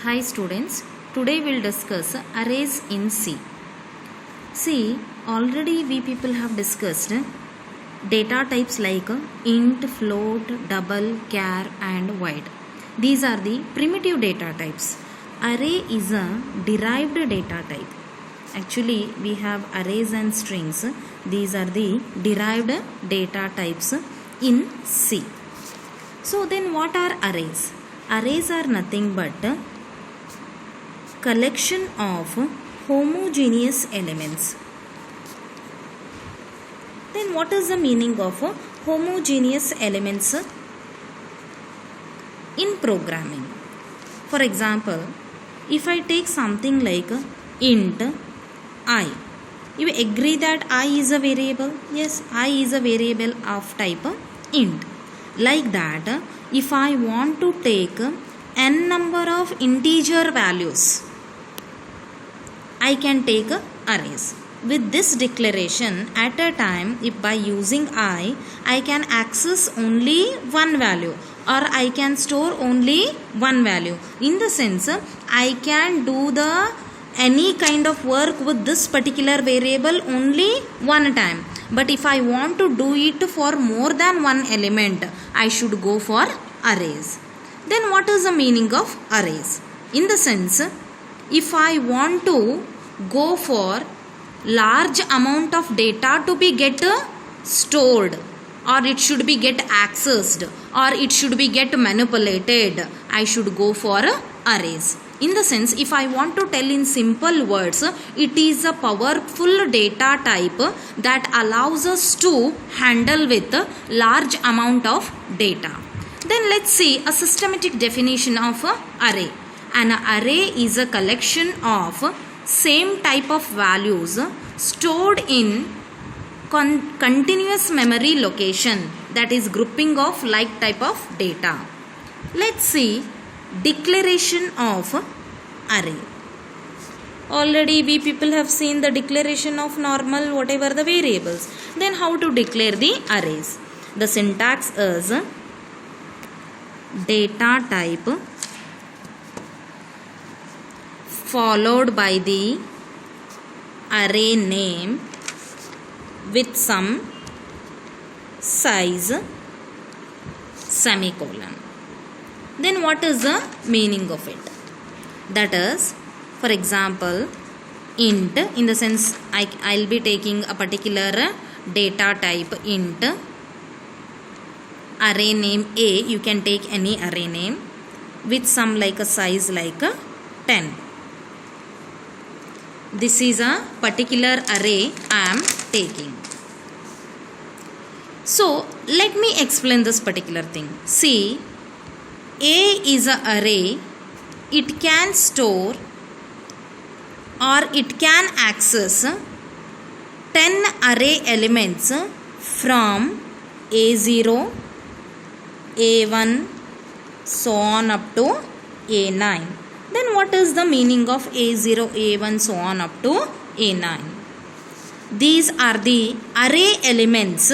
Hi students, today we'll discuss arrays in C. See, already we people have discussed data types like int, float, double, char and void. These are the primitive data types. Array is a derived data type. Actually, we have arrays and strings. These are the derived data types in C. So then what are arrays? Arrays are nothing but collection of homogeneous elements. Then what is the meaning of homogeneous elements in programming? For example, if I take something like int I, you agree that I is a variable? Yes, I is a variable of type int. Like that, if I want to take n number of integer values, I can take arrays. With this declaration, at a time, if by using I can access only one value or I can store only one value. In the sense, I can do any kind of work with this particular variable only one time. But if I want to do it for more than one element, I should go for arrays. Then what is the meaning of arrays? In the sense, if I want to go for large amount of data to be get stored, or it should be get accessed, or it should be get manipulated, I should go for arrays. In the sense, if I want to tell in simple words, it is a powerful data type that allows us to handle with large amount of data. Then let's see a systematic definition of array. An array is a collection of same type of values stored in continuous memory location, that is grouping of like type of data. Let's see declaration of array. Already we people have seen the declaration of normal whatever the variables. Then how to declare the arrays? The syntax is data type followed by the array name with some size semicolon. Then what is the meaning of it? That is, for example, int, in the sense I'll be taking a particular data type int, array name A, you can take any array name with some like a size like 10. This is a particular array I am taking. So let me explain this particular thing. See, A is an array. It can store or it can access 10 array elements from A0, A1, so on up to A9. Then what is the meaning of A0, A1, so on up to A9? These are the array elements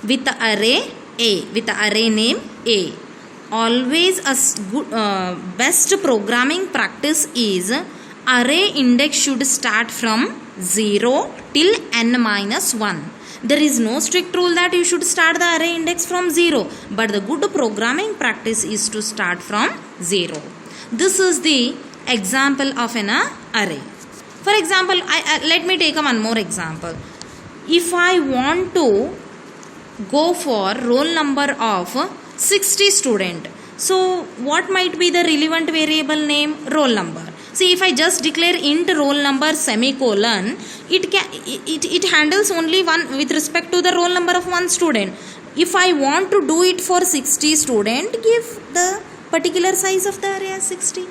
with the array A, with the array name A. Always a good, best programming practice is array index should start from 0 till n minus 1. There is no strict rule that you should start the array index from 0, but the good programming practice is to start from 0. This is the example of an array. For example, let me take one more example. If I want to go for roll number of 60 student, so what might be the relevant variable name? Roll number. See, if I just declare int roll number semicolon, it handles only one with respect to the roll number of one student. If I want to do it for 60 student, give the particular size of the array as 60.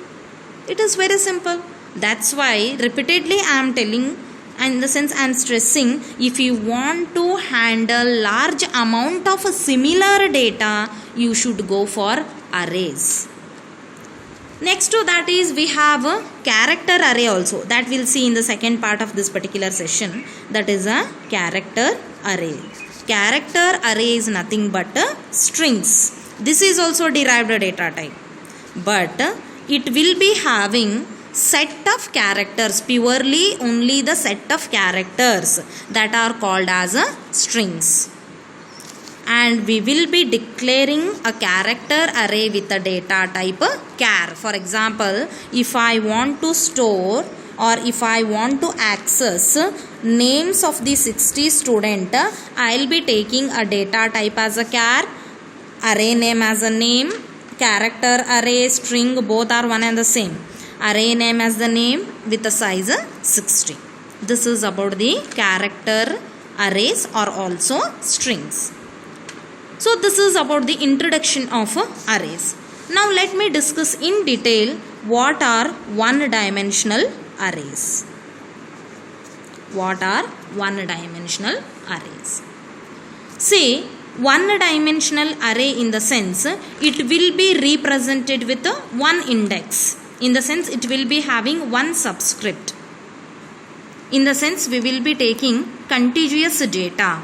It is very simple. That's why repeatedly I am telling, and in the sense I am stressing, if you want to handle large amount of similar data, you should go for arrays. Next to that is we have a character array also, that we'll see in the second part of this particular session. That is a character array. Character array is nothing but strings. This is also derived data type. But it will be having set of characters, purely only the set of characters that are called as strings. And we will be declaring a character array with a data type char. For example, if I want to store or if I want to access names of the 60 student, I will be taking a data type as a char, array name as a name, character array string both are one and the same, array name as the name with the size 60. This is about the character arrays or also strings. So this is about the introduction of arrays. Now let me discuss in detail what are one-dimensional arrays. What are one-dimensional arrays? Say one-dimensional array in the sense it will be represented with one index. In the sense it will be having one subscript. In the sense we will be taking contiguous data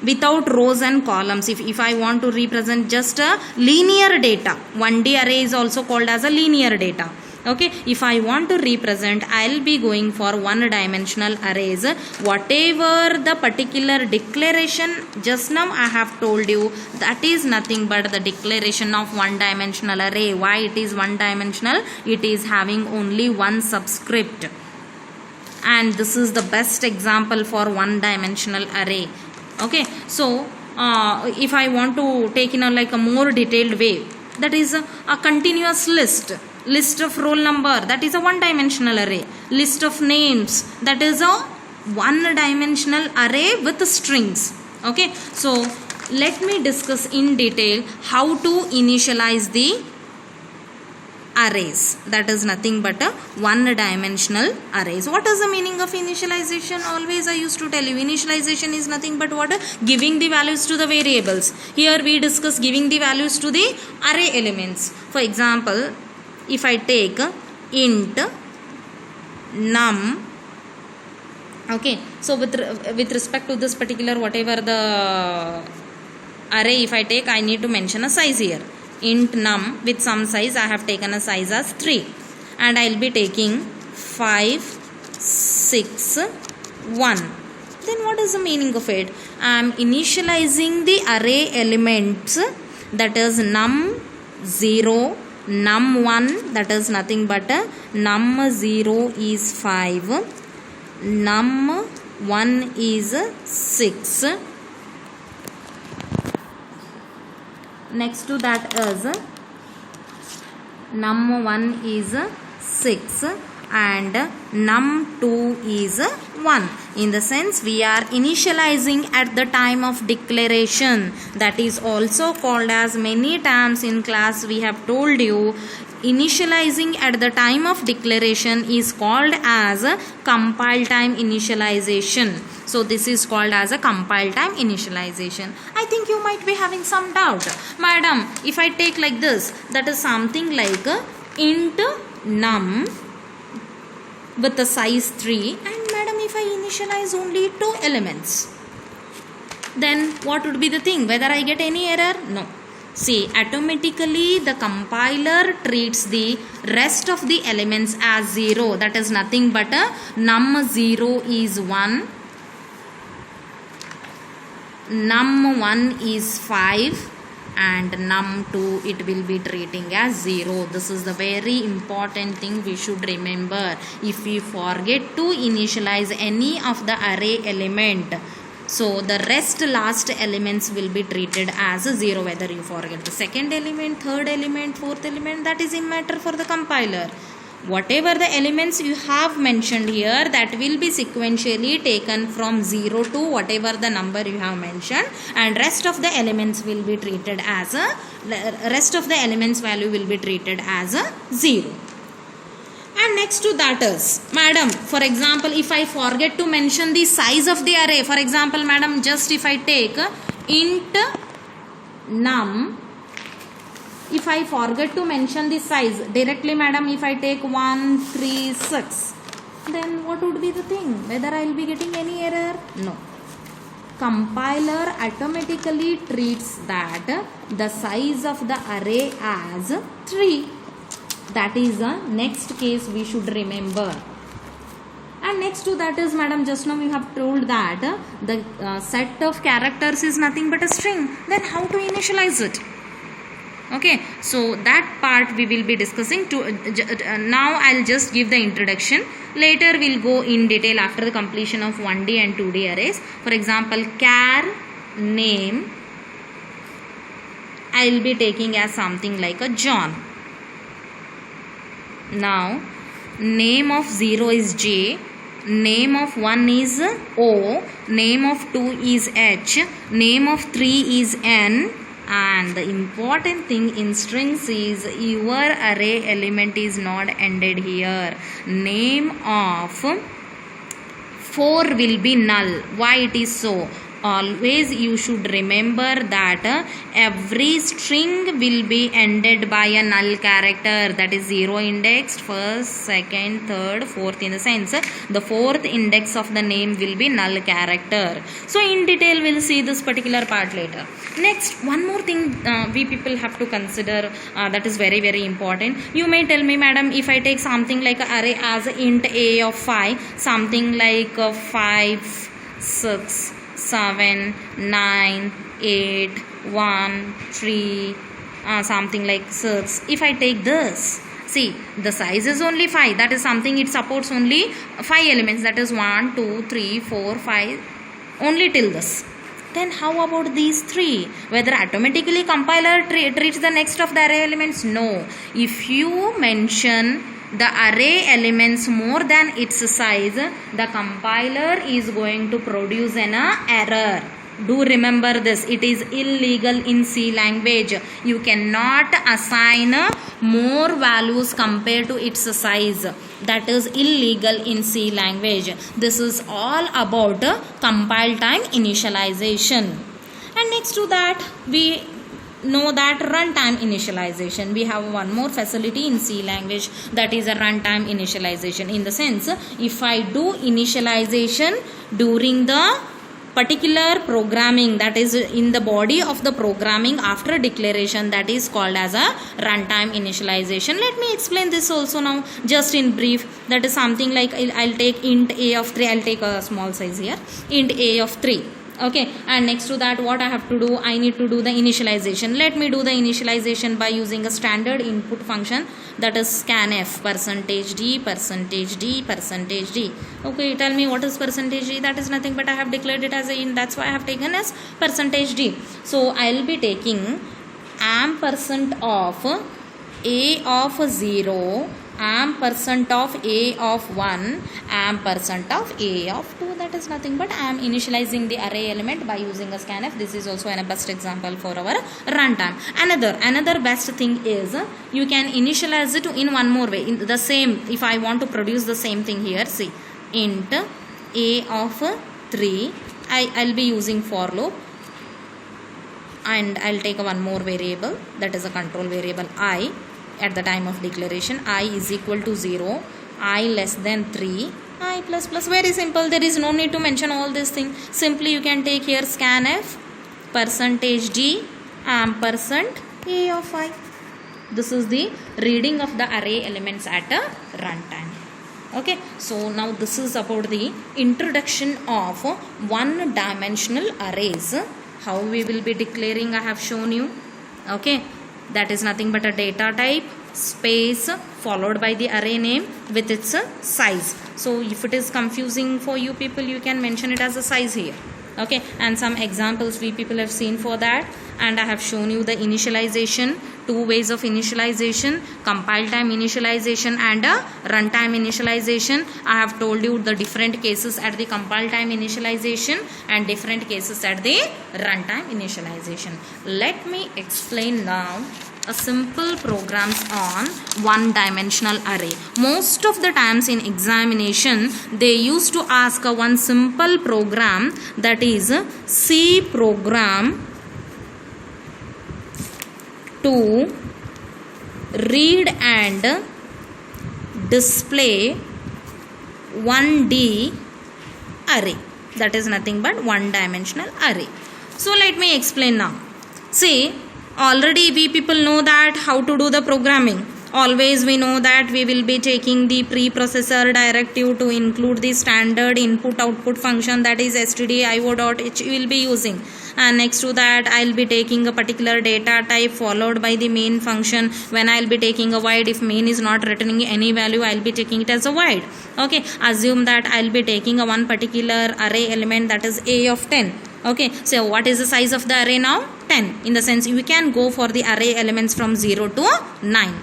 without rows and columns. If I want to represent just a linear data, 1D array is also called as a linear data. Okay, if I want to represent, I will be going for one-dimensional arrays. Whatever the particular declaration just now I have told you, that is nothing but the declaration of one-dimensional array. Why it is one-dimensional? It is having only one subscript. And this is the best example for one-dimensional array. Okay, so if I want to take in a more detailed way, that is a continuous list of roll number, that is a one-dimensional array, list of names, that is a one-dimensional array with strings. Okay, so let me discuss in detail how to initialize the arrays. That is nothing but a one-dimensional arrays. What is the meaning of initialization? Always I used to tell you, initialization is nothing but what? Giving the values to the variables. Here we discuss giving the values to the array elements. For example, if I take int num, okay, so with respect to this particular whatever the array, if I take, I need to mention a size here. Int num with some size, I have taken a size as 3, and I will be taking 5, 6, 1. Then what is the meaning of it? I am initializing the array elements, that is num 0, num 1, that is nothing but num 0 is 5, num 1 is 6. Next to that is num 1 is 6 and num 2 is 1. In the sense we are initializing at the time of declaration. That is also called as, many times in class we have told you, initializing at the time of declaration is called as compile time initialization. So this is called as a compile time initialization. I think you might be having some doubt. Madam, if I take like this, that is something like int num with the size 3, and madam, if I initialize only 2 elements, then what would be the thing? Whether I get any error? No. See, automatically the compiler treats the rest of the elements as 0. That is nothing but num 0 is 1, num 1 is 5, and num 2 it will be treating as 0. This is the very important thing we should remember. If we forget to initialize any of the array element, so the last elements will be treated as 0. Whether you forget the second element, third element, fourth element, that is a matter for the compiler. Whatever the elements you have mentioned here, that will be sequentially taken from 0 to whatever the number you have mentioned, and rest of the elements will be treated as rest of the elements value will be treated as 0. And next to that is, madam, for example, if I forget to mention the size of the array, for example, madam, just if I take int num, if I forget to mention the size directly, madam, if I take 1, 3, 6, then what would be the thing? Whether I will be getting any error? No. Compiler automatically treats that the size of the array as 3. That is the next case we should remember. And next to that is, madam, just now we have told that the set of characters is nothing but a string. Then how to initialize it? Okay, so that part we will be discussing. Now I'll just give the introduction. Later we'll go in detail after the completion of 1D and 2D arrays. For example, char name I'll be taking as something like a John. Now name of 0 is J, name of 1 is O, name of 2 is H, name of 3 is N, and the important thing in strings is your array element is not ended here. Name of 4 will be null. Why it is so? Always you should remember that every string will be ended by a null character, that is 0 indexed, first, second, third, fourth, in the sense the fourth index of the name will be null character. So in detail we'll see this particular part later. Next, one more thing we people have to consider that is very very important. You may tell me, madam, if I take something like an array as int a of 5, something like 5, 6, 7, 9, 8, 1, 3, something like 6. If I take this, see, the size is only 5. That is something it supports only 5 elements. That is 1, 2, 3, 4, 5, only till this. Then how about these 3? Whether automatically compiler treats the next of the array elements? No. If you mention the array elements more than its size, the compiler is going to produce an error. Do remember this. It is illegal in C language. You cannot assign more values compared to its size. That is illegal in C language. This is all about compile time initialization. And next to that, we know that runtime initialization. We have one more facility in C language, that is a runtime initialization. In the sense, if I do initialization during the particular programming, that is in the body of the programming after declaration, that is called as a runtime initialization. Let me explain this also now, just in brief. That is something like I'll take int a of 3. I'll take a small size here, int a of 3. Okay, and next to that, what I have to do? I need to do the initialization. Let me do the initialization by using a standard input function, that is scanf, %d, %d, %d. Okay, tell me what is %d? That is nothing but I have declared it as a int. That's why I have taken as %d. So I'll be taking ampersand of a of 0, ampersand of a of 1, ampersand of a of 2. That is nothing but I am initializing the array element by using a scanf. This is also a best example for our runtime. Another best thing is you can initialize it in one more way. In the same, if I want to produce the same thing here, see, int a of 3, I'll be using for loop, and I'll take one more variable, that is a control variable I. At the time of declaration, I is equal to 0, I less than 3, I plus plus. Very simple. There is no need to mention all these things. Simply you can take here scanf, %d, ampersand a of 5. This is the reading of the array elements at a runtime. Okay, so now this is about the introduction of one-dimensional arrays. How we will be declaring, I have shown you. Okay, that is nothing but a data type, space, followed by the array name with its size. So if it is confusing for you people, you can mention it as a size here. Okay, and some examples we people have seen for that, and I have shown you the initialization, 2 ways of initialization, compile time initialization and a runtime initialization. I have told you the different cases at the compile time initialization and different cases at the runtime initialization. Let me explain now a simple programs on one-dimensional array. Most of the times in examination, they used to ask a one simple program, that is C program to read and display 1D array. That is nothing but one-dimensional array. So let me explain now. See, already we people know that how to do the programming. always we know that we will be taking the preprocessor directive to include the standard input output function, that is stdio.h we will be using, and next to that I'll be taking a particular data type followed by the main function. When I'll be taking a void, if main is not returning any value, I'll be taking it as a void. Okay, assume that I'll be taking a one particular array element, that is a of 10. Okay, so what is the size of the array now? 10. In the sense we can go for the array elements from 0 to 9.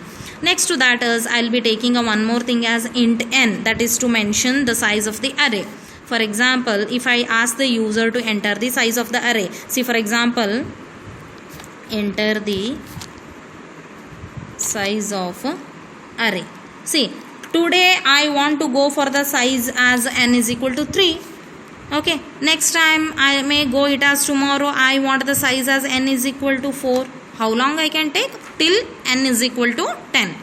Next to that is I'll be taking a one more thing as int n, that is to mention the size of the array. For example, if I ask the user to enter the size of the array, see for example, enter the size of array. See, today I want to go for the size as n is equal to 3. Okay, next time I may go it as tomorrow I want the size as n is equal to 4. How long I can take? Till n is equal to 10,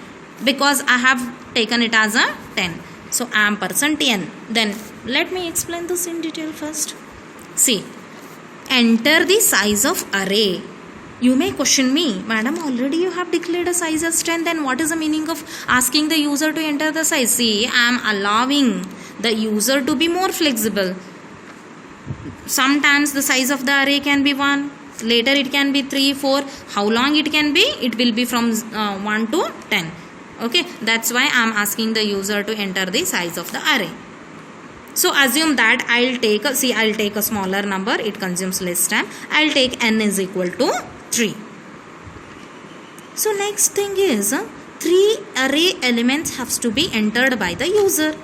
because I have taken it as a 10. So ampersand n. Then let me explain this in detail first. See, enter the size of array. You may question me, madam, already you have declared a size as 10, then what is the meaning of asking the user to enter the size? See, I am allowing the user to be more flexible. Sometimes the size of the array can be 1, later it can be 3, 4. How long it can be? It will be from 1 to 10. Okay, that's why I am asking the user to enter the size of the array. So assume that I'll take a smaller number, it consumes less time. I'll take n is equal to 3. So next thing is 3 array elements has to be entered by the user.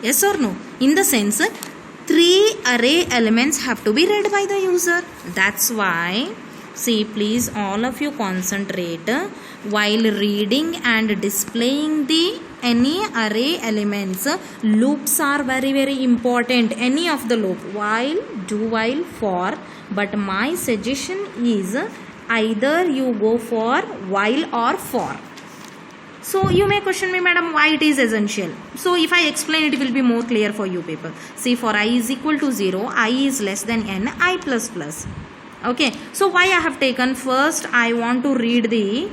Yes or no? In the sense 3 array elements have to be read by the user. That's why, see, please all of you concentrate while reading and displaying the any array elements. Loops are very very important. Any of the loop, while, do while, for, but my suggestion is either you go for while or for. So you may question me, madam, why it is essential. So if I explain, it will be more clear for you people. See, for I is equal to 0, I is less than n, I plus plus. Okay, so why I have taken first, I want to read the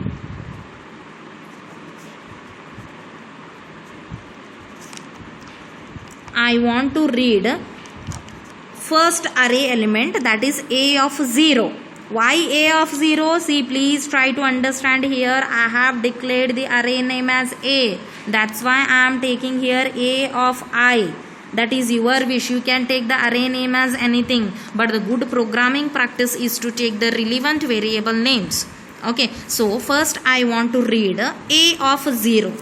first array element, that is a of 0. Why a of 0? See, please try to understand here. I have declared the array name as a. That's why I am taking here a of I. That is your wish. You can take the array name as anything. But the good programming practice is to take the relevant variable names. Okay. So first I want to read a of 0.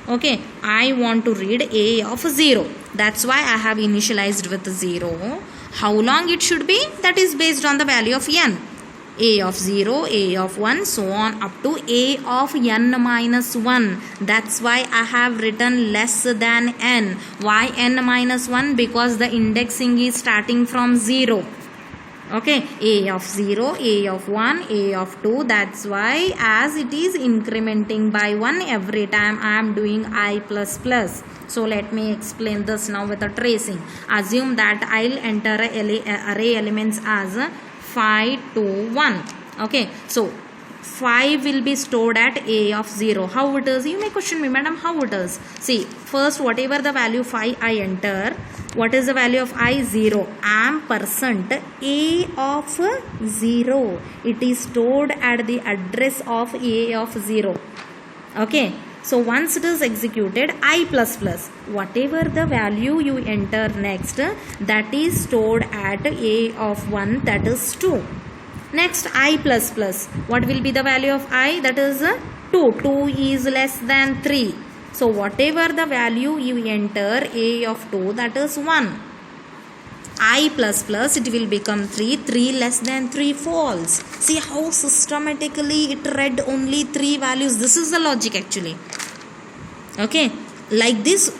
Okay. I want to read a of 0. That's why I have initialized with 0. How long it should be? That is based on the value of n. A of 0, a of 1, so on up to a of n minus 1. That's why I have written less than n. Why n minus 1? Because the indexing is starting from 0. Okay, a of 0, a of 1, a of 2. That's why as it is incrementing by 1 every time I am doing I plus plus. So let me explain this now with a tracing. Assume that I'll enter array elements as 5 to 1. Okay, so 5 will be stored at a of 0. How it is? You may question me, madam, how it is? See, first whatever the value 5 I enter, what is the value of I? 0. Ampersand a of 0. It is stored at the address of a of 0. Okay. So once it is executed, I plus plus, whatever the value you enter next, that is stored at a of 1, that is 2. Next I plus plus, what will be the value of I? That is 2. 2 is less than 3. So whatever the value you enter a of 2, that is 1. I plus plus, it will become 3. 3 less than 3 false. See how systematically it read only 3 values. This is the logic actually. Okay, like this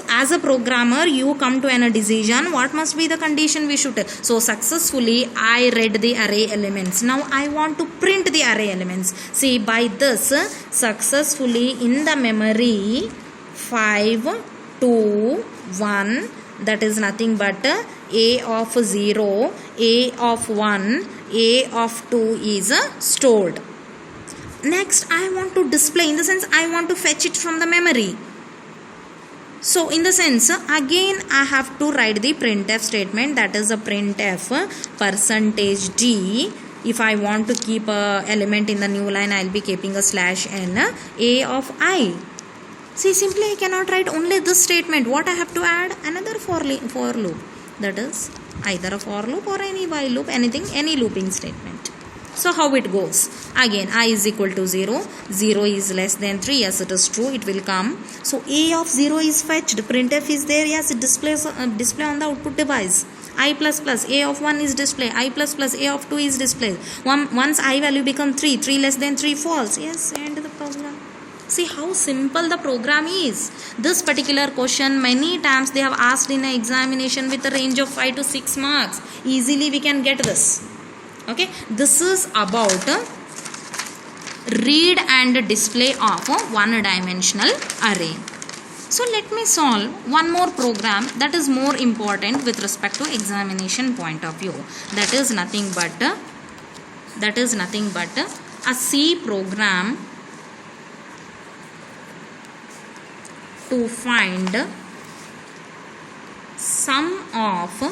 as a programmer you come to a decision, what must be the condition we should take. So successfully I read the array elements. Now I want to print the array elements. See, by this successfully in the memory 5 2 1, that is nothing but a of 0, a of 1, a of 2 is stored. next I want to display, in the sense I want to fetch it from the memory. So in the sense, again I have to write the printf statement, that is a printf %d. If I want to keep a element in the new line, I will be keeping a /n a of I. See, simply I cannot write only this statement. What I have to add? Another for loop. That is either a for loop or any while loop, anything, any looping statement. So how it goes? Again, I is equal to 0. 0 is less than 3. Yes, it is true. It will come. So a of 0 is fetched. Printf is there. Yes, it displays display on the output device. I plus plus a of 1 is display. I plus plus a of 2 is displayed. Once I value become 3. 3 less than 3 false. Yes, end the program. See how simple the program is. This particular question many times they have asked in an examination with a range of 5 to 6 marks. Easily we can get this. Okay, this is about read and display of a one-dimensional array. So let me solve one more program that is more important with respect to examination point of view. That is nothing but a C program to find sum of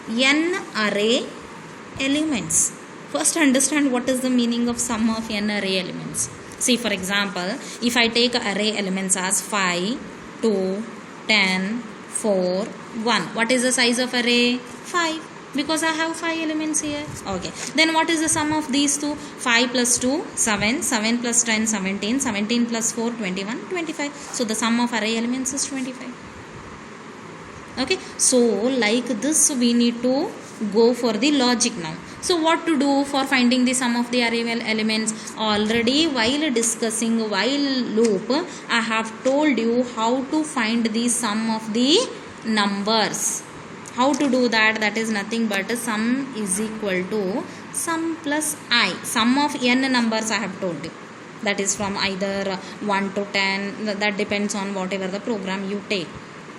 n array elements. First understand what is the meaning of sum of n array elements. See, for example, if I take array elements as 5, 2, 10, 4, 1. What is the size of array? 5. Because I have 5 elements here. Okay. Then what is the sum of these two? 5 plus 2, 7. 7 plus 10, 17. 17 plus 4, 21. 25. So the sum of array elements is 25. Okay. So like this we need to go for the logic now. So what to do for finding the sum of the array elements? Already while discussing while loop, I have told you how to find the sum of the numbers. How to do that? That is nothing but sum is equal to sum plus I. Sum of n numbers I have told you. That is from either 1 to 10. That depends on whatever the program you take.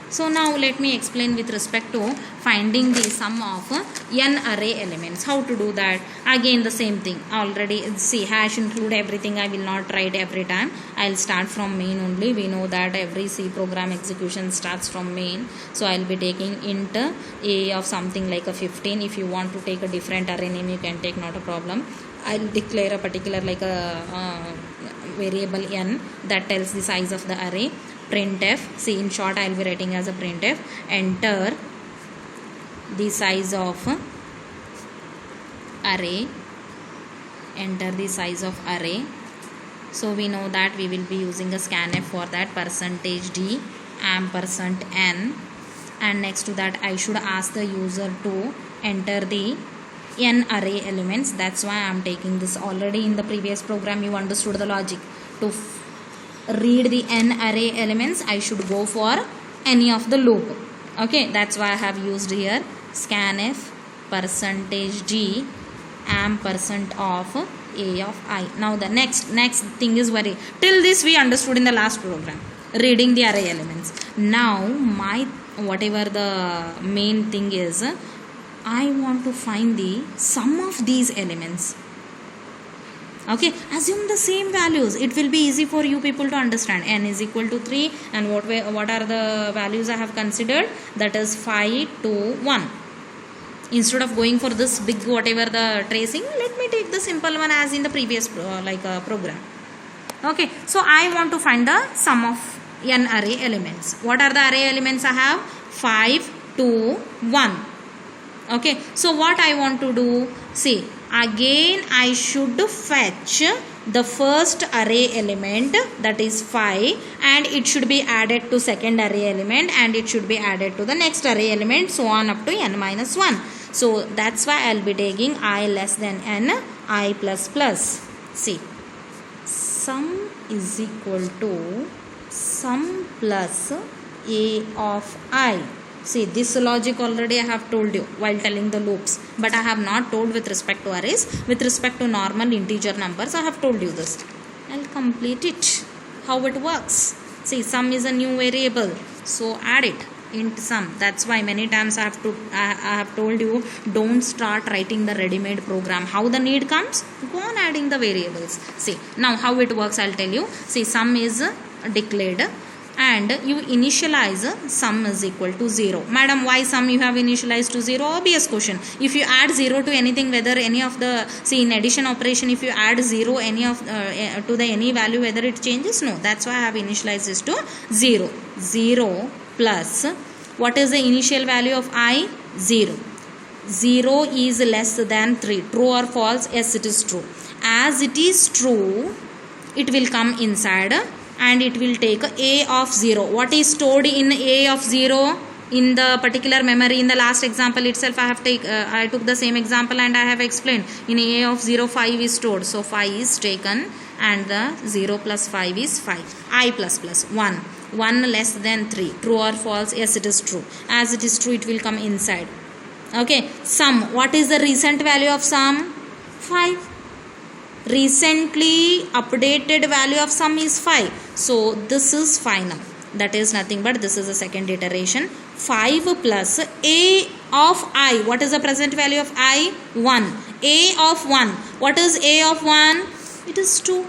So now let me explain with respect to finding the sum of n array elements. How to do that? Again the same thing. Already see, hash include everything. I will not write every time. I will start from main only. We know that every C program execution starts from main. So I will be taking int a of something like a 15. If you want to take a different array name, you can take, not a problem. I will declare a particular like a variable n that tells the size of the array. Printf, see, in short I will be writing as a printf, enter the size of array, enter the size of array. So we know that we will be using a scanf for that, %d %n, and next to that I should ask the user to enter the n array elements. That's why I am taking this. Already in the previous program you understood the logic. To read the n array elements, I should go for any of the loop. Okay, that's why I have used here scanf %d % of a of I. Now the next thing is very, till this we understood in the last program, reading the array elements. Now my whatever the main thing is, I want to find the sum of these elements. Okay, assume the same values. It will be easy for you people to understand. N is equal to 3, and what are the values I have considered? That is 5, 2, 1. Instead of going for this big whatever the tracing, let me take the simple one as in the previous program. Okay, so I want to find the sum of n array elements. What are the array elements I have? 5, 2, 1. Okay, so what I want to do? See, again I should fetch the first array element, that is 5, and it should be added to second array element, and it should be added to the next array element, so on up to n minus 1. So that's why I'll be taking I less than n, I plus plus. See, sum is equal to sum plus a of I. See, this logic already I have told you while telling the loops, but I have not told with respect to arrays. With respect to normal integer numbers, I have told you this. I'll complete it. How it works. See, sum is a new variable, so add it int sum. That's why many times I have told you, don't start writing the ready-made program. How the need comes, go on adding the variables. See now how it works, I'll tell you. See, sum is declared and you initialize sum is equal to 0. Madam, why sum you have initialized to 0? Obvious question. If you add 0 to anything, whether any of the, see in addition operation, if you add 0 any of to the any value, whether it changes? No. That's why I have initialized this to 0. 0 plus, what is the initial value of I? 0. 0 is less than 3. True or false? Yes, it is true. As it is true, it will come inside and it will take a of 0. What is stored in a of 0? In the particular memory, in the last example itself, I took the same example and I have explained. In a of 0, 5 is stored. So 5 is taken and the 0 plus 5 is 5. I plus 1. 1 less than 3. True or false? Yes, it is true. As it is true, it will come inside. Okay. Sum. What is the recent value of sum? 5. Recently updated value of sum is 5. So this is final. That is nothing but this is the second iteration. 5 plus a of I. What is the present value of I? 1. A of 1. What is a of 1? It is 2.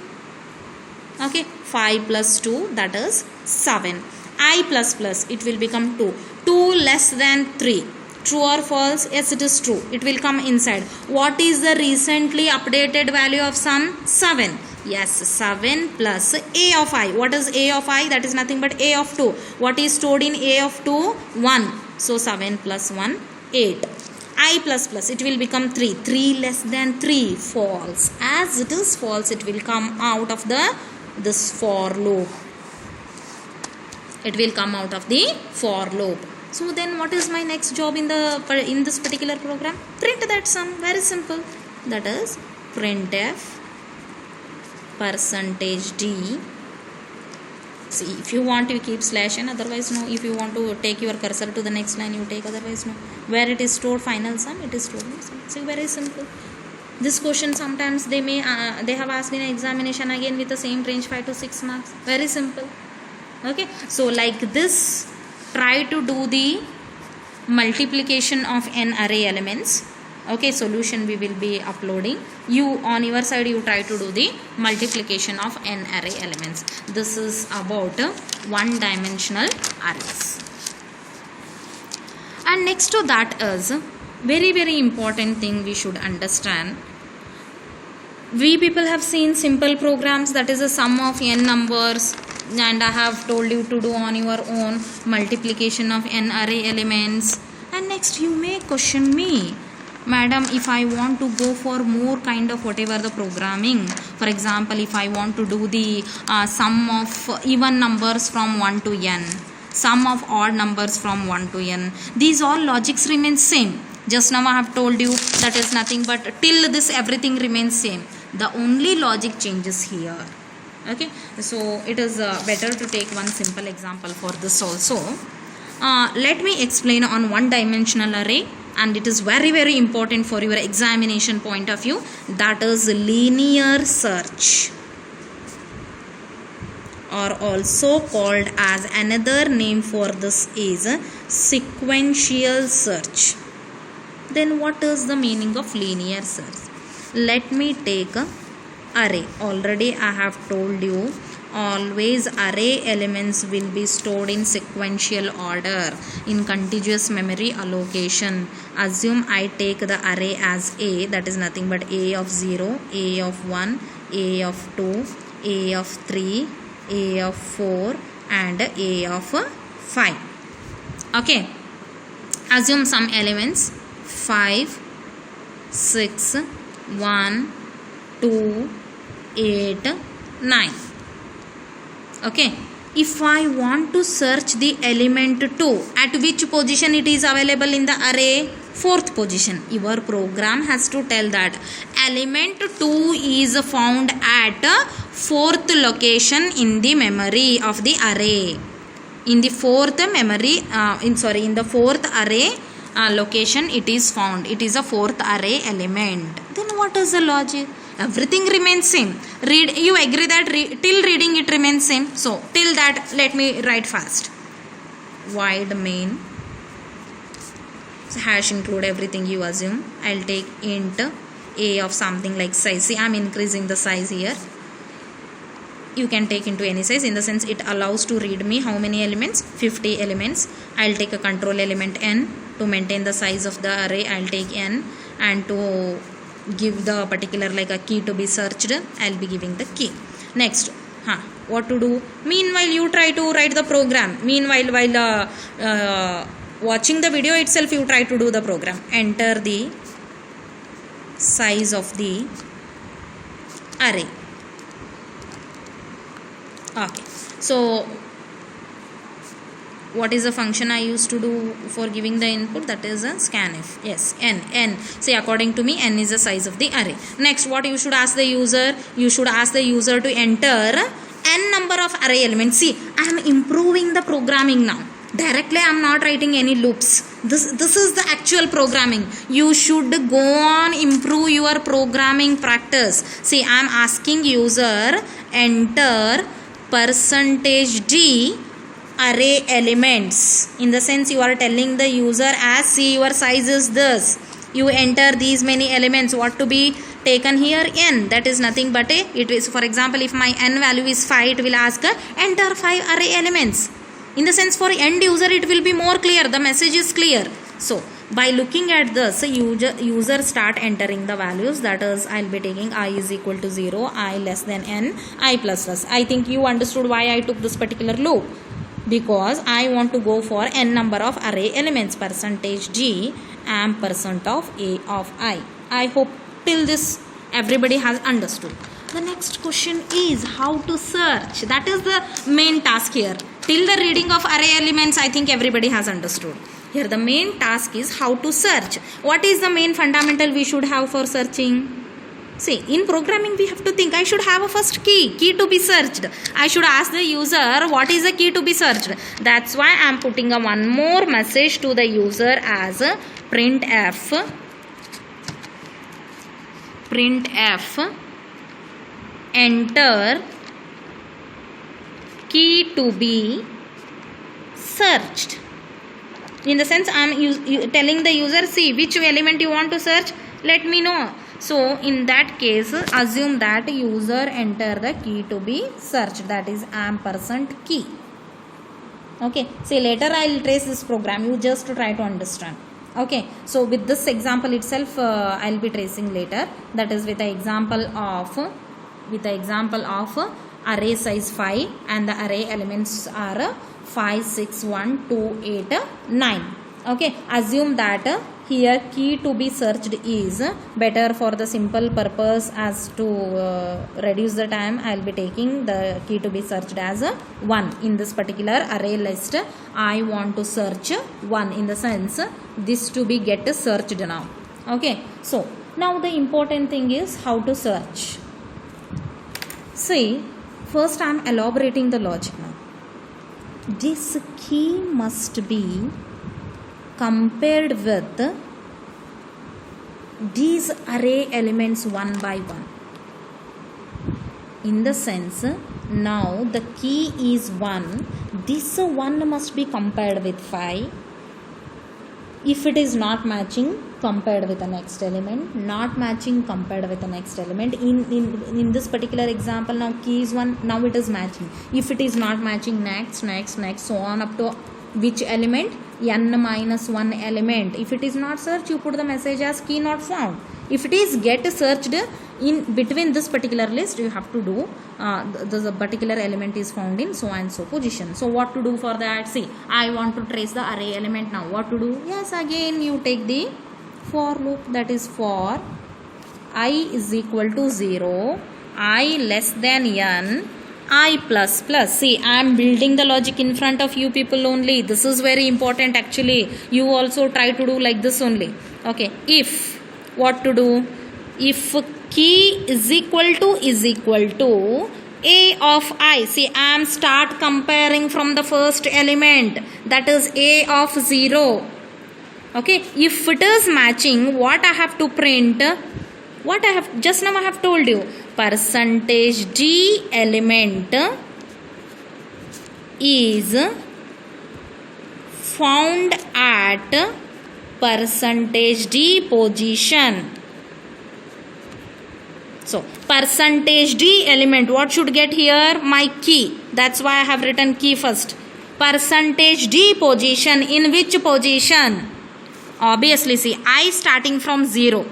Okay. 5 plus 2, that is 7. I plus plus, it will become 2. 2 less than 3. True or false? Yes, it is true. It will come inside. What is the recently updated value of sum? 7. Yes, 7 plus a of I. What is a of I? That is nothing but a of 2. What is stored in a of 2? 1. So 7 plus 1, 8. I plus plus, it will become 3. 3 less than 3, false. As it is false, it will come out of this for loop. It will come out of the for loop. So then what is my next job in this particular program? Print that sum. Very simple. That is printf %d. See, if you want, you keep slash n, otherwise no. If you want to take your cursor to the next line, you take, otherwise no. Where it is stored final sum, it is stored in sum. See, very simple. This question sometimes they have asked in examination again with the same range 5 to 6 marks. Very simple. Okay. So like this, try to do the multiplication of n array elements. Okay, solution we will be uploading. You on your side, you try to do the multiplication of n array elements. This is about one dimensional arrays. And next to that is very important thing we should understand. We people have seen simple programs, that is a sum of n numbers, and I have told you to do on your own multiplication of n array elements. And next you may question me, madam, if I want to go for more kind of whatever the programming, for example, if I want to do the sum of even numbers from 1 to n, sum of odd numbers from 1 to n, these all logics remain same. Just now I have told you that is nothing but till this everything remains same. The only logic changes here. Okay, so it is better to take one simple example for this also. Let me explain on one dimensional array, and it is very important for your examination point of view. That is linear search, or also called as another name for this is sequential search. Then what is the meaning of linear search? Let me take a array. Already I have told you, always array elements will be stored in sequential order in contiguous memory allocation. Assume I take the array as A, that is nothing but A of 0, A of 1, A of 2, A of 3, A of 4 and A of 5. Okay, assume some elements 5, 6, 1, 2, 8, 9. Okay, if I want to search the element 2, at which position it is available in the array? 4th position. Your program has to tell that element 2 is found at 4th location in the memory of the array. In the 4th memory, in the 4th array location it is found. It is a 4th array element. Then what is the logic? Everything remains same. You agree that till reading it remains same. So till that let me write fast. void main, so hash include everything you assume. I'll take int a of something like size. See, I'm increasing the size here. You can take into any size, in the sense it allows to read me how many elements, 50 elements. I'll take a control element n. To maintain the size of the array, I'll take n, and to give the particular like a key to be searched, I'll be giving the key. Next, what to do? Meanwhile, you try to write the program. Meanwhile, while watching the video itself, you try to do the program. Enter the size of the array. Okay, so what is the function I used to do for giving the input? That is a scanf. Yes, n. See, according to me, n is the size of the array. Next, what you should ask the user? You should ask the user to enter n number of array elements. See, I am improving the programming now. Directly, I am not writing any loops. This is the actual programming. You should go on improve your programming practice. See, I am asking user enter %d array elements. In the sense, you are telling the user, as see your size is this, you enter these many elements. What to be taken here? N. That is nothing but it is, for example, if my n value is 5, it will ask enter 5 array elements. In the sense, for end user it will be more clear, the message is clear. So by looking at this, user start entering the values. That is, I'll be taking I is equal to 0, I less than n, I plus plus. I think you understood why I took this particular loop, because I want to go for n number of array elements, %d and % of a of I. I hope till this everybody has understood. The next question is how to search. That is the main task here. Till the reading of array elements, I think everybody has understood. Here the main task is how to search. What is the main fundamental we should have for searching? See, in programming we have to think, I should have a first key to be searched. I should ask the user what is the key to be searched. That's why I am putting a one more message to the user as printf enter key to be searched. In the sense, I am telling the user, see which element you want to search, let me know. So in that case, assume that user enter the key to be searched, that is %key. Okay, see later I will trace this program, you just try to understand. Okay, so with this example itself, I will be tracing later. That is with the example of array size 5 and the array elements are 5, 6, 1, 2, 8, 9. Okay, assume that here key to be searched is better for the simple purpose as to reduce the time. I will be taking the key to be searched as 1. In this particular array list, I want to search 1, in the sense this to be get searched now. Okay, so now the important thing is how to search. See, first I am elaborating the logic now. This key must be compared with these array elements one by one. In the sense, now the key is 1. This 1 must be compared with 5. If it is not matching, compared with the next element. Not matching, compared with the next element. In this particular example, now key is 1. Now it is matching. If it is not matching, next, so on up to which element? N minus 1 element. If it is not searched, you put the message as key not found. If it is get searched in between this particular list, you have to do the particular element is found in so and so position. So what to do for that? See, I want to trace the array element now. What to do? Yes, again you take the for loop, that is for I is equal to 0, I less than n, I plus plus. See, I am building the logic in front of you people only. This is very important actually. You also try to do like this only. Okay, if what to do? If key is equal to a of I. See, I am start comparing from the first element, that is a of 0. Okay, if it is matching, what I have to print? What I have just now I have told you, % element is found at percentage D position. So percentage D element, what should get here? My key. That's why I have written key first. Percentage D position. In which position? Obviously, see, I starting from 0.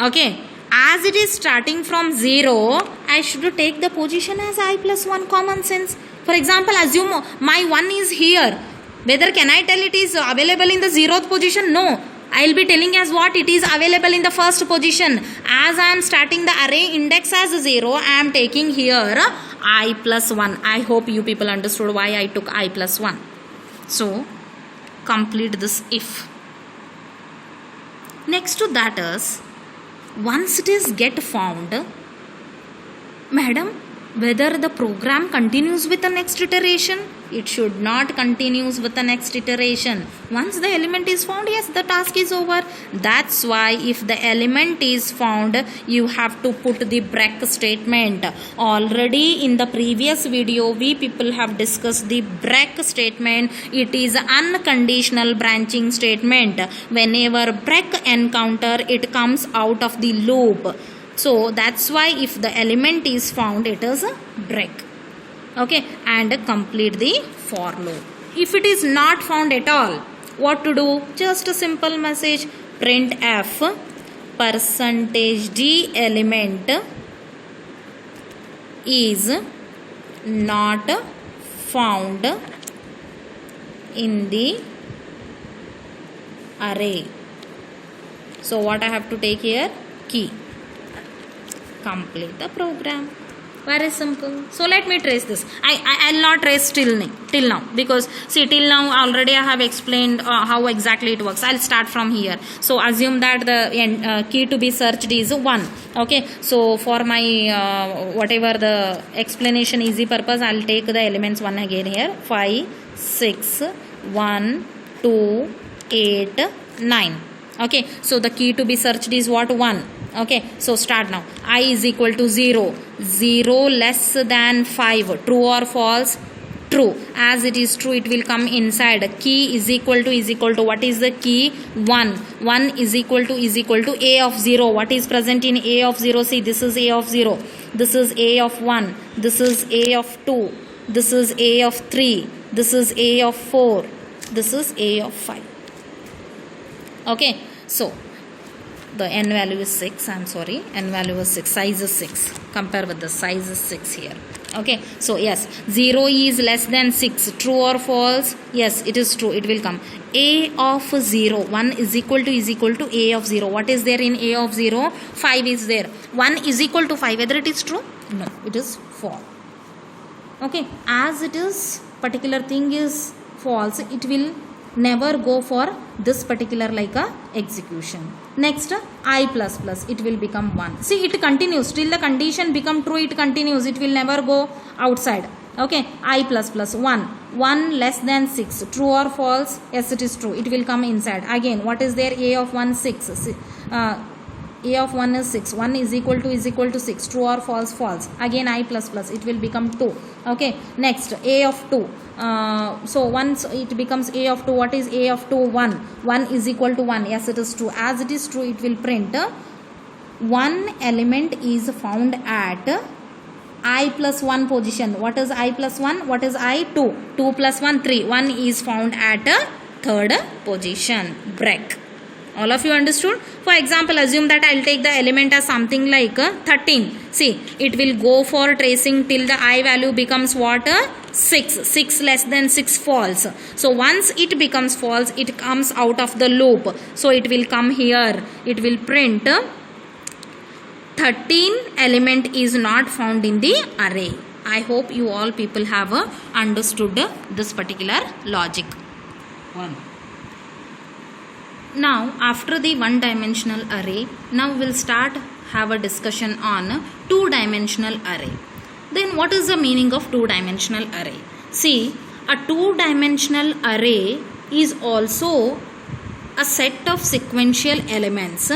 Okay, as it is starting from 0, I should take the position as I plus 1. Common sense. For example, assume my 1 is here. Whether can I tell it is available in the 0th position? No. I will be telling as what? It is available in the first position. As I am starting the array index as 0, I am taking here I plus 1. I hope you people understood why I took I plus 1. So, complete this if. Next to that is, once it is get found, madam, whether the program continues with the next iteration? It should not continues with the next iteration. Once the element is found, yes, the task is over. That's why if the element is found, you have to put the break statement. Already in the previous video, we people have discussed the break statement. It is unconditional branching statement. Whenever break encounter, it comes out of the loop. So that's why if the element is found, it is a break. Okay, and complete the for loop. If it is not found at all, what to do? Just a simple message, print f percentage D element is not found in the array. So what I have to take here? Key. Complete the program. Very simple. So let me trace this. I'll not trace till now, because see, till now already I have explained how exactly it works. I'll start from here. So assume that the key to be searched is 1. Okay, so for my whatever the explanation easy purpose, I'll take the elements 1 again here. 5, 6, 1, 2, 8, 9. Okay, so the key to be searched is what? 1. Okay, so start now. I is equal to 0. 0 less than 5. True or false? True. As it is true, it will come inside. Key is equal to what is the key? 1. 1 is equal to A of 0. What is present in A of 0? See, this is A of 0. This is A of 1. This is A of 2. This is A of 3. This is A of 4. This is A of 5. Okay, so the n value is 6. I'm sorry, n value is 6. Size is 6. Compare with the size is 6 here. Okay, so yes, 0 is less than 6. True or false? Yes, it is true. It will come. A of 0. 1 is equal to A of 0. What is there in A of 0? 5 is there. 1 is equal to 5. Whether it is true? No, it is false. Okay, as it is particular thing is false, it will never go for this particular like a execution. Next, I plus plus, it will become 1. See, it continues till the condition become true. It continues, it will never go outside. Okay, I plus plus 1. 1 less than 6. True or false? Yes, it is true. It will come inside. Again, what is there? A of 1, 6. A of 1 is 6. 1 is equal to 6. True or false? False. Again, I plus plus, it will become 2. Okay, next, A of 2. So once it becomes A of 2, what is A of 2? 1. 1 is equal to 1. Yes, it is true. As it is true, it will print 1 element is found at I plus 1 position. What is I plus 1? What is I? 2. 2 plus 1, 3. 1 is found at 3rd position. Break. All of you understood? For example, assume that I'll take the element as something like 13. See, it will go for tracing till the I value becomes what? 6. 6 less than 6 false. So once it becomes false, it comes out of the loop. So it will come here. It will print 13 element is not found in the array. I hope you all people have understood this particular logic. 1. Now, after the one-dimensional array, now we'll start have a discussion on two-dimensional array. Then what is the meaning of two-dimensional array? See, a two-dimensional array is also a set of sequential elements,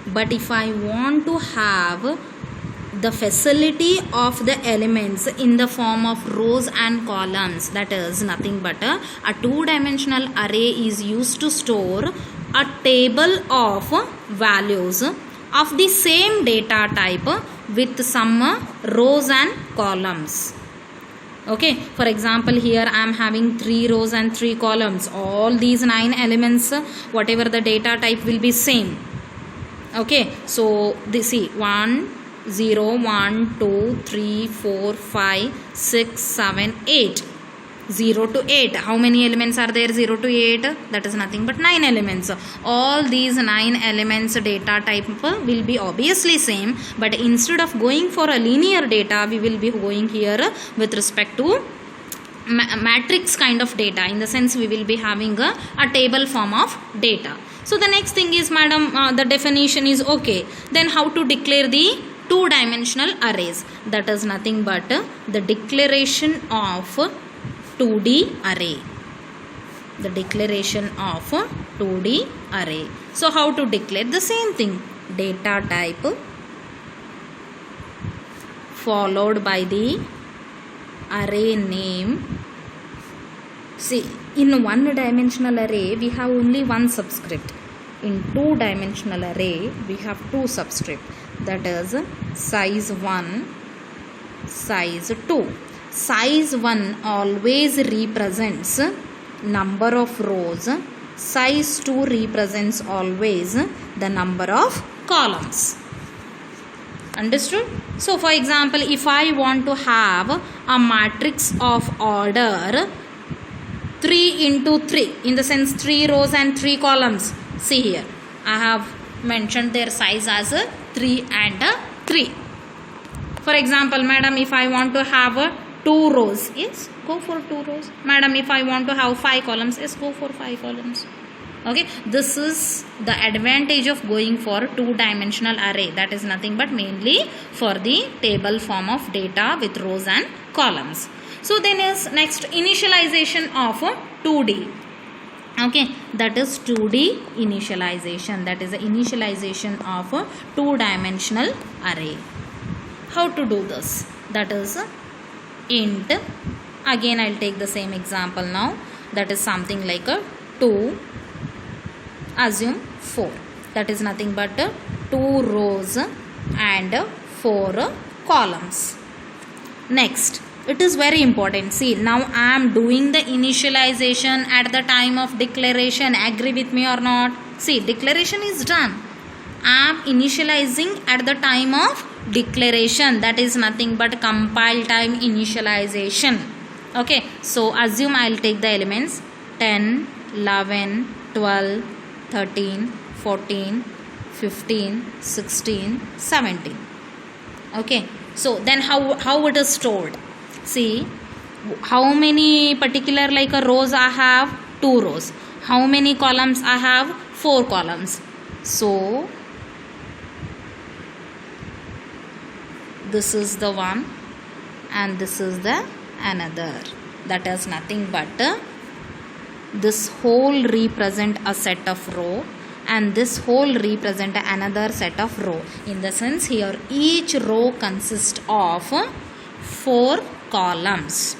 but if I want to have the facility of the elements in the form of rows and columns, that is nothing but a two-dimensional array is used to store a table of values of the same data type with some rows and columns. Okay, for example, here I am having 3 rows and 3 columns. All these 9 elements, whatever the data type, will be same. Okay, so this, see, 1 0 1 2 3 4 5 6 7 8, 0 to 8. How many elements are there? 0 to 8, that is nothing but 9 elements. All these 9 elements data type will be obviously same, but instead of going for a linear data, we will be going here with respect to matrix kind of data. In the sense, we will be having a table form of data. So the next thing is, madam, the definition is okay. Then how to declare the two-dimensional arrays? That is nothing but the declaration of 2D array. The declaration of 2D array. So how to declare? The same thing. Data type followed by the array name. See, in one-dimensional array we have only one subscript. In two-dimensional array we have two subscript. That is size 1, size 2. Size 1 always represents number of rows. Size 2 represents always the number of columns. Understood? So for example, if I want to have a matrix of order 3 into 3, in the sense 3 rows and 3 columns, see here, I have mentioned their size as 3 and 3. For example, madam, if I want to have 2 rows, yes, go for 2 rows. Madam, if I want to have 5 columns, yes, go for 5 columns. Okay, this is the advantage of going for two-dimensional array. That is nothing but mainly for the table form of data with rows and columns. So then is next initialization of 2D. Okay, that is 2D initialization. That is the initialization of a two-dimensional array. How to do this? That is int. Again, I'll take the same example now. That is something like a 2. Assume 4. That is nothing but 2 rows and 4 columns. Next, it is very important. See, now I am doing the initialization at the time of declaration. Agree with me or not? See, declaration is done. I am initializing at the time of declaration. That is nothing but compile time initialization. Okay, so assume I will take the elements 10, 11, 12, 13, 14, 15, 16, 17. Okay, so then how it is stored? See, how many particular like a rows I have? 2 rows. How many columns I have? 4 columns. So this is the one and this is the another. That is nothing but this whole represent a set of row and this whole represent another set of row. In the sense, here each row consists of 4 columns.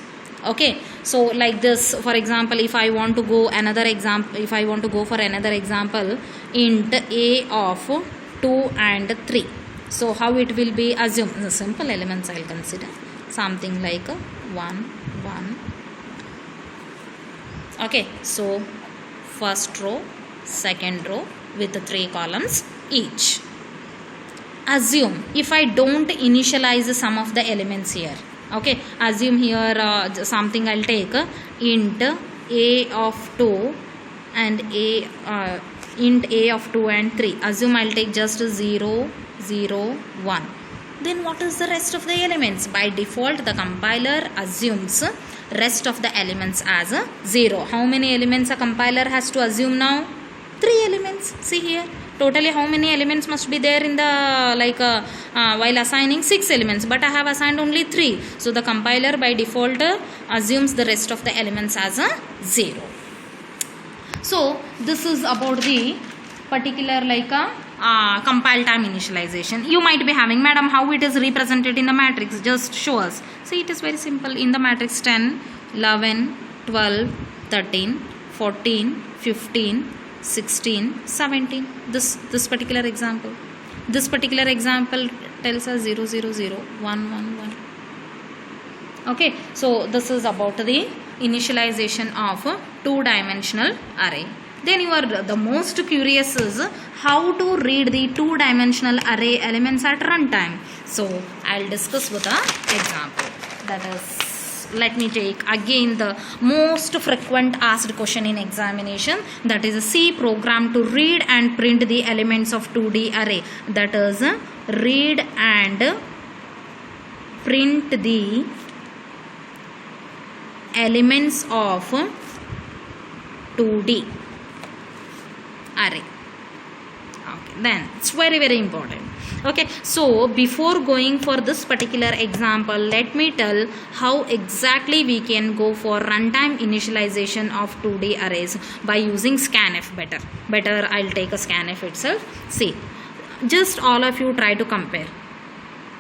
Okay, so like this, for example, if I want to go another example, if I want to go for another example, int a of 2 and 3. So how it will be? Assume the simple elements I will consider something like 1, 1. Okay, so first row, second row with 3 columns each. Assume if I don't initialize some of the elements here. Okay, assume here something I'll take int a of 2 and int a of 2 and 3. Assume I'll take just 0, 0, 1. Then what is the rest of the elements? By default, the compiler assumes rest of the elements as 0. How many elements a compiler has to assume now? 3 elements. See here. Totally how many elements must be there in the while assigning 6 elements, but I have assigned only 3. So the compiler by default assumes the rest of the elements as 0. So this is about the particular compile time initialization. You might be having, madam, how it is represented in the matrix? Just show us. See, it is very simple. In the matrix 10, 11, 12, 13, 14, 15, 16, 17. This particular example. This particular example tells us 0, 0, 0, 1, 1, 1. Okay, so this is about the initialization of a two-dimensional array. Then you are the most curious is how to read the two-dimensional array elements at runtime. So I'll discuss with an example. That is, let me take again the most frequent asked question in examination. That is a C program to read and print the elements of 2D array. That is read and print the elements of 2D array. Okay, then it's very important. Okay, so before going for this particular example, let me tell how exactly we can go for runtime initialization of 2D arrays by using scanf. Better I'll take a scanf itself. See, just all of you try to compare.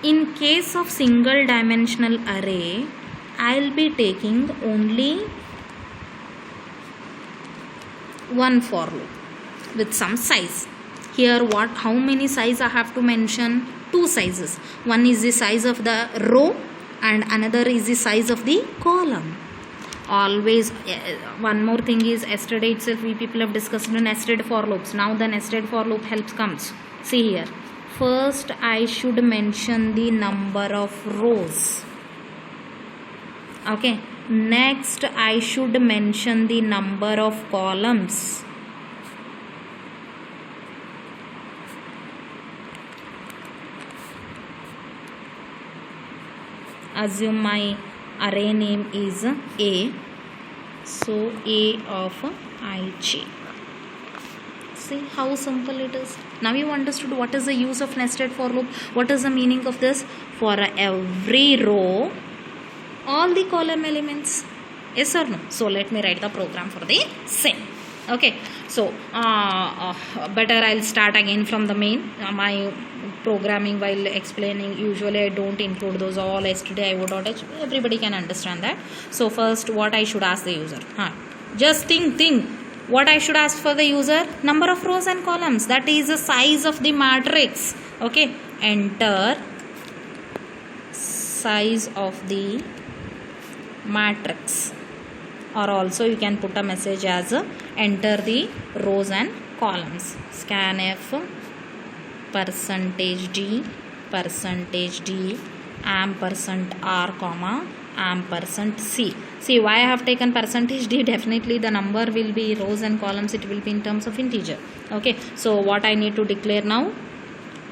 In case of single dimensional array, I'll be taking only one for loop with some size. Here how many size I have to mention? Two sizes. One is the size of the row and another is the size of the column. Always one more thing is, yesterday itself we people have discussed nested for loops. Now the nested for loop comes. See here. First I should mention the number of rows. Okay. Next I should mention the number of columns. Assume my array name is A. So A of ij. See how simple it is. Now you understood what is the use of nested for loop. What is the meaning of this? For every row, all the column elements. Yes or no? So let me write the program for the same. Okay. So better I'll start again from the main. My programming while explaining, usually I don't include those all. Yesterday I would not. Everybody can understand that. So first, what I should ask the user? Just think. What I should ask for the user? Number of rows and columns. That is the size of the matrix. Okay. Enter size of the matrix. Or also you can put a message as enter the rows and columns. Scanf %d %d ampersand %c. See why I have taken %d? Definitely the number will be rows and columns. It will be in terms of integer. Okay. So what I need to declare now?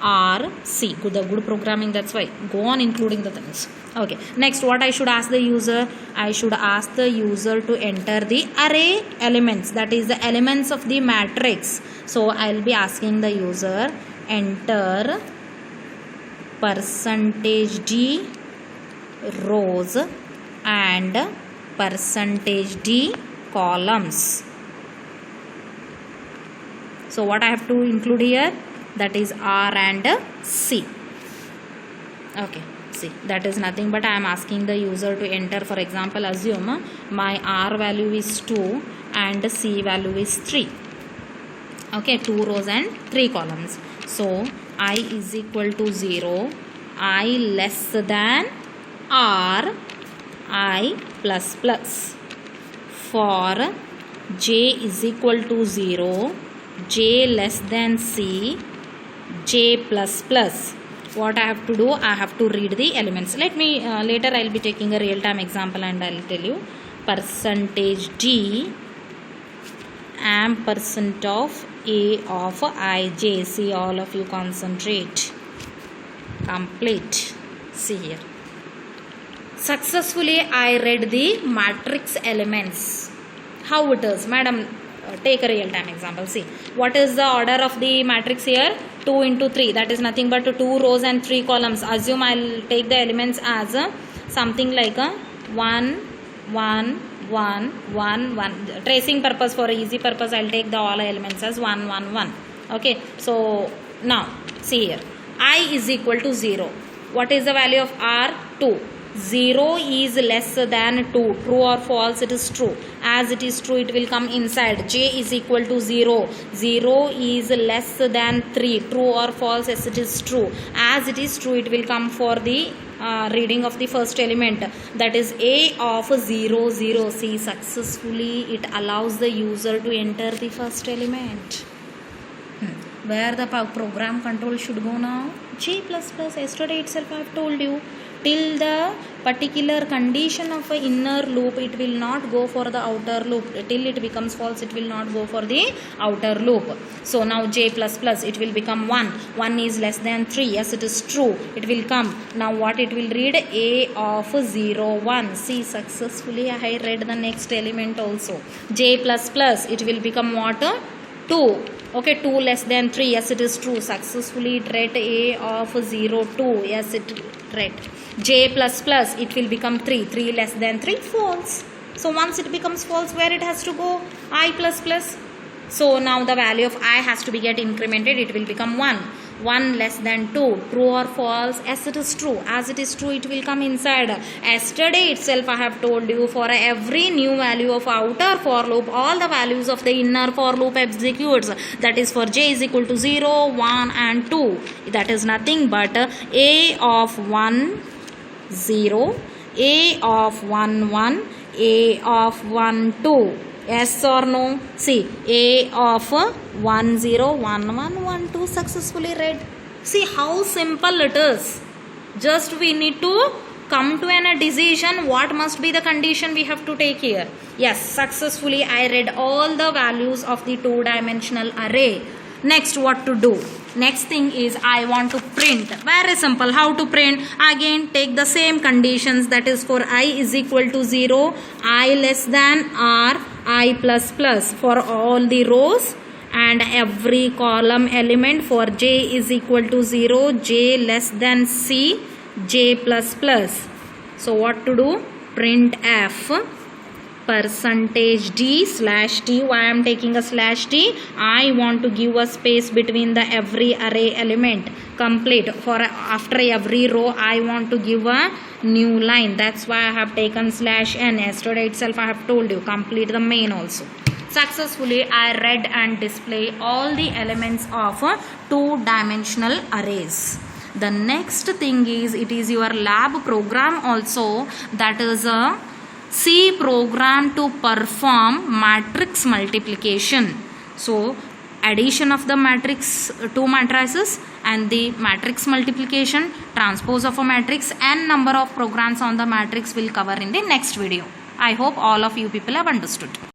RC. Good programming. That's why. Go on including the things. Okay. Next, what I should ask the user? I should ask the user to enter the array elements. That is the elements of the matrix. So I'll be asking the user enter %d rows and %d columns. So what I have to include here? That is R and C. Okay. See, that is nothing but I am asking the user to enter. For example, assume my R value is 2 and C value is 3. Okay, 2 rows and 3 columns. So I is equal to 0, I less than R, I plus plus. For J is equal to 0, J less than C, J plus plus. What I have to do? I have to read the elements. Let me later I will be taking a real-time example and I will tell you. %d ampersand of A of ij. See, all of you concentrate. Complete. See here. Successfully I read the matrix elements. How it is? Madam, take a real-time example. See, what is the order of the matrix here? 2 into 3. That is nothing but 2 rows and 3 columns. Assume I will take the elements as something like 1, 1, 1, 1, 1. Tracing purpose, for easy purpose, I will take the all elements as 1, 1, 1. Okay. So Now see here, I is equal to 0. What is the value of r? 2. 0 is less than 2. True or false? It is true. As it is true, it will come inside. J is equal to 0. 0 is less than 3. True or false? Yes, it is true. As it is true, it will come for the reading of the first element, that is A of 0 0. See, successfully it allows the user to enter the first element. Where the program control should go now? J++. Yesterday itself I have told you, till the particular condition of an inner loop, it will not go for the outer loop. Till it becomes false, it will not go for the outer loop. So now J++, it will become 1. 1 is less than 3. Yes, it is true. It will come. Now what it will read? A of 0 1. See, successfully I read the next element also. J++, it will become what? 2. Okay, 2 less than 3. Yes, it is true. Successfully it read A of 0 2. Yes, it read. J++, it will become 3. 3 less than 3, false. So once it becomes false, where it has to go? I++. So now the value of I has to be get incremented. It will become 1. 1 less than 2. True or false? Yes, it is true. As it is true, it will come inside. Yesterday itself I have told you, for every new value of outer for loop, all the values of the inner for loop executes. That is for J is equal to 0, 1 and 2. That is nothing but A of 1 0, A of 1 1, A of 1 2. Yes or no? See, A of 1 0 1 1 1 2 successfully read. See how simple it is. Just we need to come to a decision what must be the condition we have to take here. Yes, successfully I read all the values of the two-dimensional array. Next, what to do? Next thing is I want to print. Very simple. How to print? Again, take the same conditions, that is for I is equal to 0, I less than R, I plus plus for all the rows and every column element. For J is equal to 0, J less than C, J plus plus. So what to do? Print F %d/t. Why I am taking a /t? I want to give a space between the every array element. Complete. For after every row, I want to give a new line. That's why I have taken /n. Yesterday itself I have told you. Complete the main also. Successfully I read and display all the elements of two-dimensional arrays. The next thing is, it is your lab program also, that is a C program to perform matrix multiplication. So addition of the matrix, two matrices, and the matrix multiplication, transpose of a matrix, and number of programs on the matrix will cover in the next video. I hope all of you people have understood.